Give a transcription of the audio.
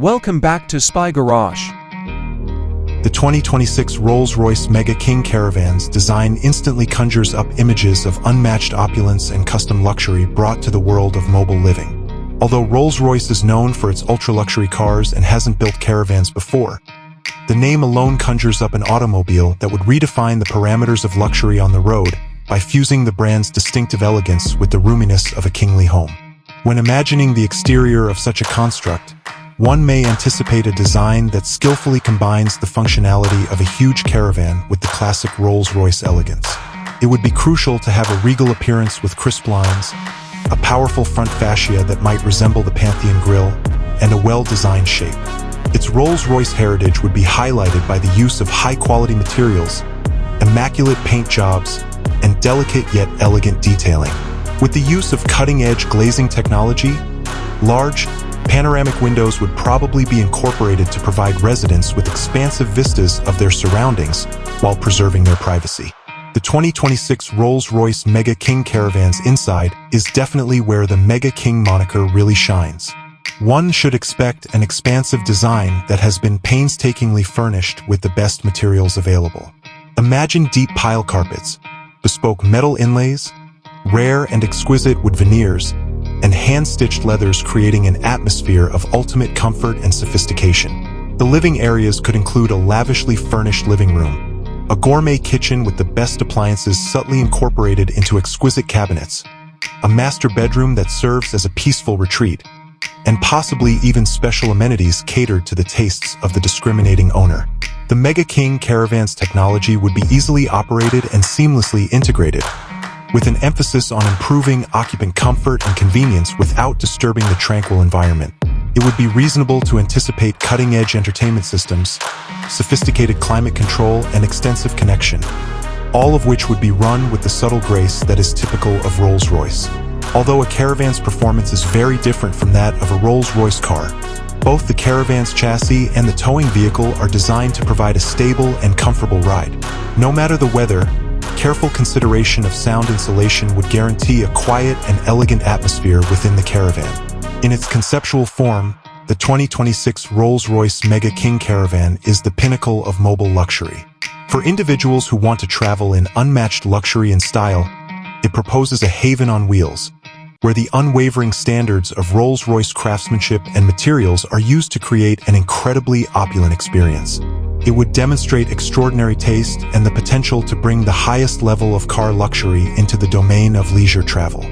Welcome back to Spy Garage. The 2026 Rolls-Royce Mega King Caravans design instantly conjures up images of unmatched opulence and custom luxury brought to the world of mobile living. Although Rolls-Royce is known for its ultra-luxury cars and hasn't built caravans before, the name alone conjures up an automobile that would redefine the parameters of luxury on the road by fusing the brand's distinctive elegance with the roominess of a kingly home. When imagining the exterior of such a construct, one may anticipate a design that skillfully combines the functionality of a huge caravan with the classic Rolls-Royce elegance. It would be crucial to have a regal appearance with crisp lines, a powerful front fascia that might resemble the Pantheon grille, and a well-designed shape. Its Rolls-Royce heritage would be highlighted by the use of high-quality materials, immaculate paint jobs, and delicate yet elegant detailing. With the use of cutting-edge glazing technology, large, panoramic windows would probably be incorporated to provide residents with expansive vistas of their surroundings while preserving their privacy. The 2026 Rolls-Royce Mega King Caravan's inside is definitely where the Mega King moniker really shines. One should expect an expansive design that has been painstakingly furnished with the best materials available. Imagine deep pile carpets, bespoke metal inlays, rare and exquisite wood veneers, and hand-stitched leathers creating an atmosphere of ultimate comfort and sophistication. The living areas could include a lavishly furnished living room, a gourmet kitchen with the best appliances subtly incorporated into exquisite cabinets, a master bedroom that serves as a peaceful retreat, and possibly even special amenities catered to the tastes of the discriminating owner. The Mega King Caravan's technology would be easily operated and seamlessly integrated, with an emphasis on improving occupant comfort and convenience without disturbing the tranquil environment. It would be reasonable to anticipate cutting-edge entertainment systems, sophisticated climate control, and extensive connection, all of which would be run with the subtle grace that is typical of Rolls-Royce. Although a Caravan's performance is very different from that of a Rolls-Royce car, both the Caravan's chassis and the towing vehicle are designed to provide a stable and comfortable ride. No matter the weather, careful consideration of sound insulation would guarantee a quiet and elegant atmosphere within the Caravan. In its conceptual form, the 2026 Rolls-Royce Mega King Caravan is the pinnacle of mobile luxury. For individuals who want to travel in unmatched luxury and style, it proposes a haven on wheels, where the unwavering standards of Rolls-Royce craftsmanship and materials are used to create an incredibly opulent experience. It would demonstrate extraordinary taste and the potential to bring the highest level of car luxury into the domain of leisure travel.